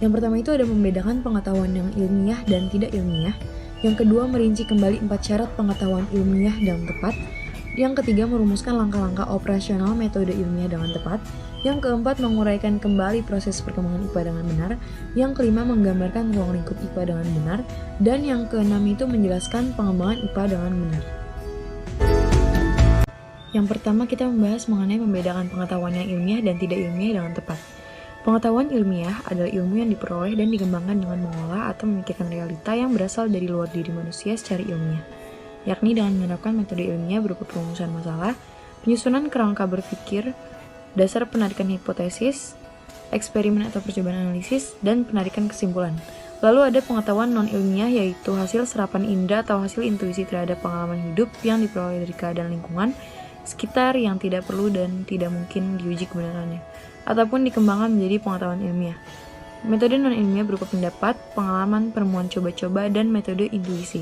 Yang pertama itu ada membedakan pengetahuan yang ilmiah dan tidak ilmiah. Yang kedua, merinci kembali 4 syarat pengetahuan ilmiah dengan tepat. Yang ketiga, merumuskan langkah-langkah operasional metode ilmiah dengan tepat. Yang keempat, menguraikan kembali proses perkembangan IPA dengan benar. Yang kelima, menggambarkan ruang lingkup IPA dengan benar. Dan yang keenam itu menjelaskan pengembangan IPA dengan benar. Yang pertama, kita membahas mengenai membedakan pengetahuan yang ilmiah dan tidak ilmiah dengan tepat. Pengetahuan ilmiah adalah ilmu yang diperoleh dan dikembangkan dengan mengolah atau memikirkan realita yang berasal dari luar diri manusia secara ilmiah, yakni dengan menerapkan metode ilmiah berupa perumusan masalah, penyusunan kerangka berpikir, dasar penarikan hipotesis, eksperimen atau percobaan analisis, dan penarikan kesimpulan. Lalu ada pengetahuan non-ilmiah, yaitu hasil serapan indera atau hasil intuisi terhadap pengalaman hidup yang diperoleh dari keadaan lingkungan sekitar yang tidak perlu dan tidak mungkin diuji kebenarannya, ataupun dikembangkan menjadi pengetahuan ilmiah. Metode non-ilmiah berupa pendapat, pengalaman, penemuan coba-coba, dan metode intuisi.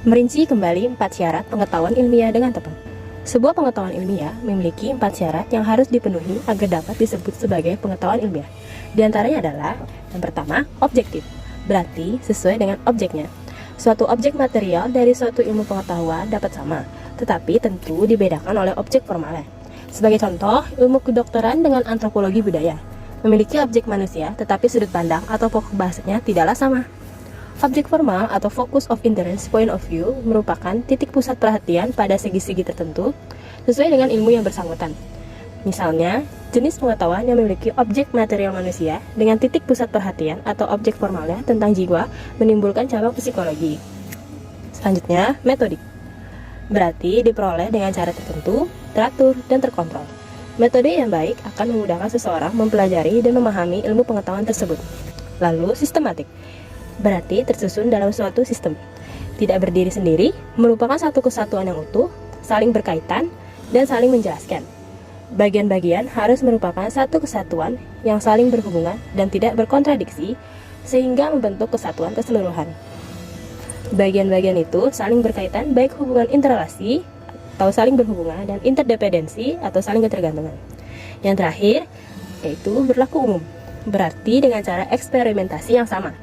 Merinci kembali 4 syarat pengetahuan ilmiah dengan tepat. Sebuah pengetahuan ilmiah memiliki 4 syarat yang harus dipenuhi agar dapat disebut sebagai pengetahuan ilmiah. Di antaranya adalah, yang pertama, objektif, berarti sesuai dengan objeknya. Suatu objek material dari suatu ilmu pengetahuan dapat sama, tetapi tentu dibedakan oleh objek formalnya. Sebagai contoh, ilmu kedokteran dengan antropologi budaya memiliki objek manusia, tetapi sudut pandang atau pokok bahasanya tidaklah sama. Objek formal atau focus of interest point of view merupakan titik pusat perhatian pada segi-segi tertentu sesuai dengan ilmu yang bersangkutan. Misalnya, jenis pengetahuan yang memiliki objek material manusia dengan titik pusat perhatian atau objek formalnya tentang jiwa menimbulkan cabang psikologi. Selanjutnya, metodik. Berarti diperoleh dengan cara tertentu, teratur, dan terkontrol. Metode yang baik akan memudahkan seseorang mempelajari dan memahami ilmu pengetahuan tersebut. Lalu, sistematik. Berarti tersusun dalam suatu sistem. Tidak berdiri sendiri, merupakan satu kesatuan yang utuh, saling berkaitan, dan saling menjelaskan. Bagian-bagian harus merupakan satu kesatuan yang saling berhubungan dan tidak berkontradiksi, sehingga membentuk kesatuan keseluruhan. Bagian-bagian itu saling berkaitan baik hubungan interrelasi atau saling berhubungan dan interdependensi atau saling ketergantungan. Yang terakhir, yaitu berlaku umum, berarti dengan cara eksperimentasi yang sama,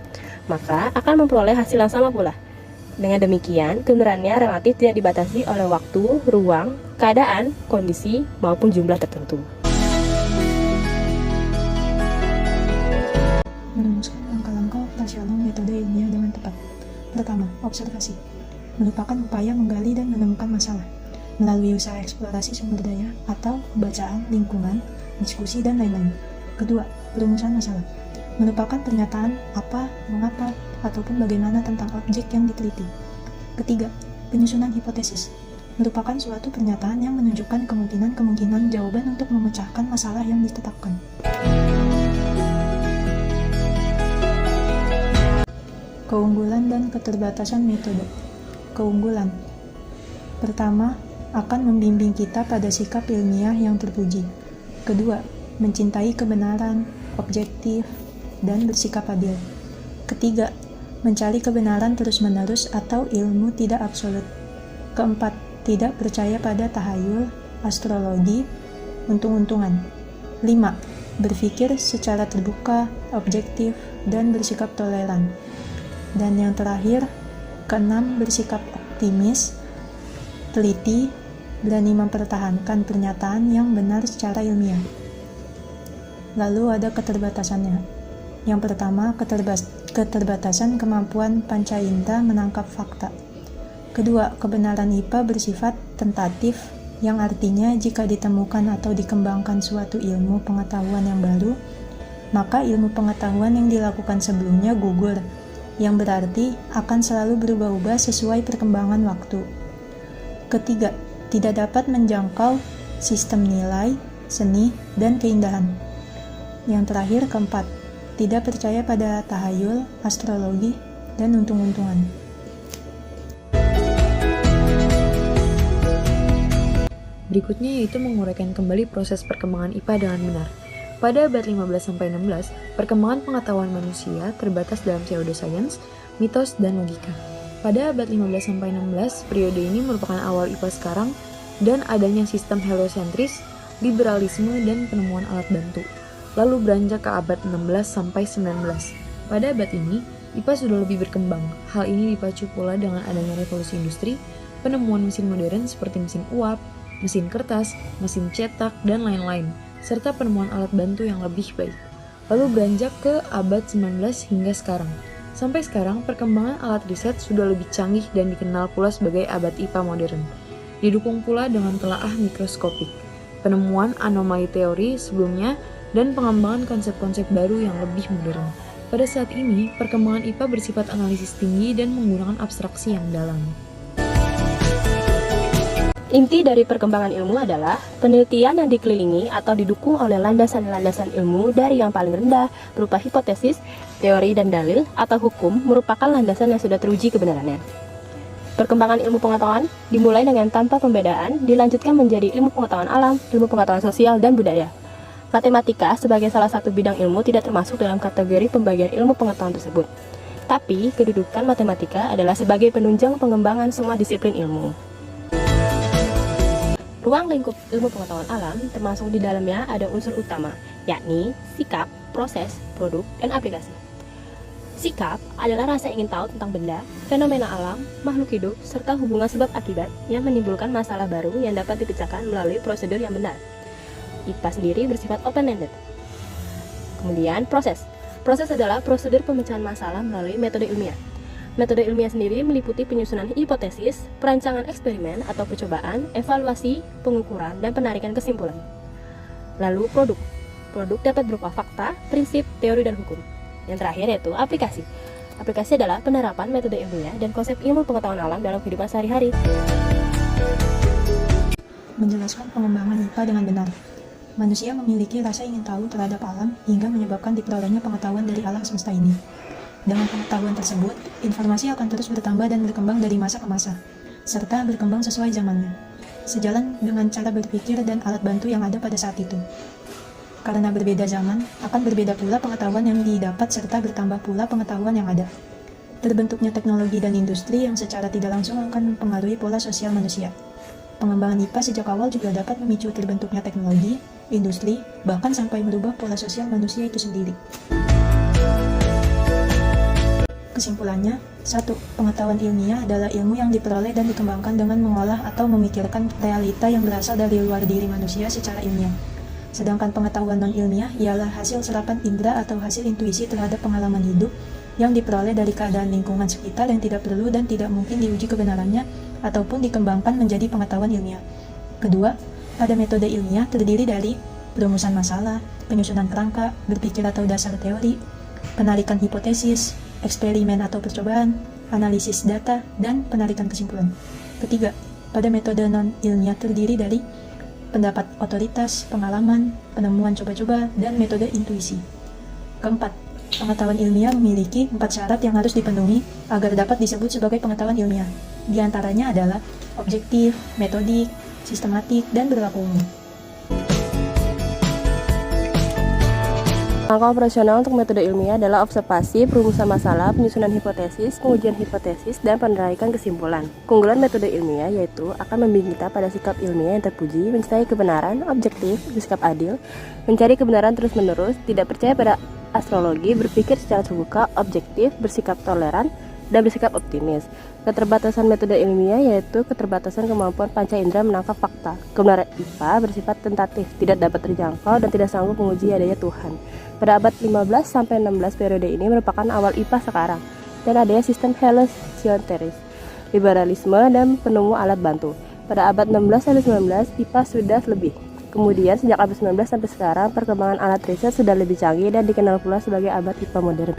maka akan memperoleh hasil yang sama pula. Dengan demikian, kebenarannya relatif tidak dibatasi oleh waktu, ruang, keadaan, kondisi, maupun jumlah tertentu. Merumuskan langkah-langkah operasional metode ilmiah dengan tepat. Pertama, observasi. Merupakan upaya menggali dan menemukan masalah melalui usaha eksplorasi sumber daya atau pembacaan lingkungan, diskusi, dan lain-lain. Kedua, perumusan masalah. Merupakan pernyataan apa, mengapa, ataupun bagaimana tentang objek yang diteliti. Ketiga, penyusunan hipotesis. Merupakan suatu pernyataan yang menunjukkan kemungkinan-kemungkinan jawaban untuk memecahkan masalah yang ditetapkan. Keunggulan dan keterbatasan metode. Keunggulan. Pertama, akan membimbing kita pada sikap ilmiah yang terpuji. Kedua, mencintai kebenaran, objektif, dan bersikap adil. Ketiga, mencari kebenaran terus-menerus atau ilmu tidak absolut. Keempat, tidak percaya pada tahayul, astrologi, untung-untungan. 5. Berpikir secara terbuka, objektif, dan bersikap toleran. Dan yang terakhir, keenam, bersikap optimis, teliti, berani mempertahankan pernyataan yang benar secara ilmiah. Lalu ada keterbatasannya. Yang pertama, keterbatasan kemampuan panca indera menangkap fakta. Kedua, kebenaran IPA bersifat tentatif, yang artinya jika ditemukan atau dikembangkan suatu ilmu pengetahuan yang baru, maka ilmu pengetahuan yang dilakukan sebelumnya gugur, yang berarti akan selalu berubah-ubah sesuai perkembangan waktu. Ketiga, tidak dapat menjangkau sistem nilai, seni, dan keindahan. Yang terakhir, keempat, tidak percaya pada tahayul, astrologi, dan untung-untungan. Berikutnya yaitu menguraikan kembali proses perkembangan IPA dengan benar. Pada abad 15-16, perkembangan pengetahuan manusia terbatas dalam pseudoscience, mitos, dan logika. Pada abad 15-16, periode ini merupakan awal IPA sekarang dan adanya sistem heliosentris, liberalisme, dan penemuan alat bantu. lalu beranjak ke abad 16 sampai 19. Pada abad ini, IPA sudah lebih berkembang. Hal ini dipacu pula dengan adanya revolusi industri, penemuan mesin modern seperti mesin uap, mesin kertas, mesin cetak, dan lain-lain, serta penemuan alat bantu yang lebih baik. Lalu beranjak ke abad 19 hingga sekarang. Sampai sekarang, perkembangan alat riset sudah lebih canggih dan dikenal pula sebagai abad IPA modern. Didukung pula dengan telaah mikroskopik, penemuan anomali teori sebelumnya, dan pengembangan konsep-konsep baru yang lebih modern. Pada saat ini, perkembangan IPA bersifat analisis tinggi dan menggunakan abstraksi yang dalam. Inti dari perkembangan ilmu adalah penelitian yang dikelilingi atau didukung oleh landasan-landasan ilmu dari yang paling rendah berupa hipotesis, teori dan dalil, atau hukum merupakan landasan yang sudah teruji kebenarannya. Perkembangan ilmu pengetahuan dimulai dengan tanpa pembedaan, dilanjutkan menjadi ilmu pengetahuan alam, ilmu pengetahuan sosial, dan budaya. Matematika sebagai salah satu bidang ilmu tidak termasuk dalam kategori pembagian ilmu pengetahuan tersebut. Tapi, kedudukan matematika adalah sebagai penunjang pengembangan semua disiplin ilmu. Ruang lingkup ilmu pengetahuan alam termasuk di dalamnya ada unsur utama, yakni sikap, proses, produk, dan aplikasi. Sikap adalah rasa ingin tahu tentang benda, fenomena alam, makhluk hidup, serta hubungan sebab akibat yang menimbulkan masalah baru yang dapat dipecahkan melalui prosedur yang benar. IPA sendiri bersifat open-ended. Kemudian proses. Proses adalah prosedur pemecahan masalah melalui metode ilmiah. Metode ilmiah sendiri meliputi penyusunan hipotesis, perancangan eksperimen atau percobaan, evaluasi, pengukuran, dan penarikan kesimpulan. Lalu produk. Produk dapat berupa fakta, prinsip, teori, dan hukum. Yang terakhir yaitu aplikasi. Aplikasi adalah penerapan metode ilmiah dan konsep ilmu pengetahuan alam dalam kehidupan sehari-hari. Menjelaskan pengembangan IPA dengan benar. Manusia memiliki rasa ingin tahu terhadap alam hingga menyebabkan diperolehnya pengetahuan dari alam semesta ini. Dengan pengetahuan tersebut, informasi akan terus bertambah dan berkembang dari masa ke masa, serta berkembang sesuai zamannya, sejalan dengan cara berpikir dan alat bantu yang ada pada saat itu. Karena berbeda zaman, akan berbeda pula pengetahuan yang didapat serta bertambah pula pengetahuan yang ada. Terbentuknya teknologi dan industri yang secara tidak langsung akan mempengaruhi pola sosial manusia. Pengembangan IPA sejak awal juga dapat memicu terbentuknya teknologi, industri, bahkan sampai merubah pola sosial manusia itu sendiri. Kesimpulannya, 1. Pengetahuan ilmiah adalah ilmu yang diperoleh dan dikembangkan dengan mengolah atau memikirkan realita yang berasal dari luar diri manusia secara ilmiah. Sedangkan pengetahuan non-ilmiah ialah hasil serapan indera atau hasil intuisi terhadap pengalaman hidup yang diperoleh dari keadaan lingkungan sekitar yang tidak perlu dan tidak mungkin diuji kebenarannya ataupun dikembangkan menjadi pengetahuan ilmiah. Kedua, pada metode ilmiah terdiri dari perumusan masalah, penyusunan kerangka, berpikir atau dasar teori, penarikan hipotesis, eksperimen atau percobaan, analisis data, dan penarikan kesimpulan. Ketiga, pada metode non-ilmiah terdiri dari pendapat otoritas, pengalaman, penemuan coba-coba, dan metode intuisi. Keempat, pengetahuan ilmiah memiliki 4 syarat yang harus dipenuhi agar dapat disebut sebagai pengetahuan ilmiah. Di antaranya adalah objektif, metodik, sistematik, dan berlaku umum. Langkah operasional untuk metode ilmiah adalah observasi, perumusan masalah, penyusunan hipotesis, pengujian hipotesis, dan penarikan kesimpulan. Keunggulan metode ilmiah yaitu akan membimbing kita pada sikap ilmiah yang terpuji, mencintai kebenaran, objektif, bersikap adil, mencari kebenaran terus-menerus, tidak percaya pada astrologi, berpikir secara terbuka, objektif, bersikap toleran, dan bersikap optimis. Keterbatasan metode ilmiah yaitu keterbatasan kemampuan panca indera menangkap fakta. Kebenaran IPA bersifat tentatif, tidak dapat terjangkau, dan tidak sanggup menguji adanya Tuhan. Pada abad 15-16 periode ini merupakan awal IPA sekarang, dan adanya sistem heliocentric, liberalisme, dan penemu alat bantu. Pada abad 16-19 IPA sudah lebih. Kemudian sejak abad 19 sampai sekarang perkembangan alat riset sudah lebih canggih dan dikenal pula sebagai abad IPA modern.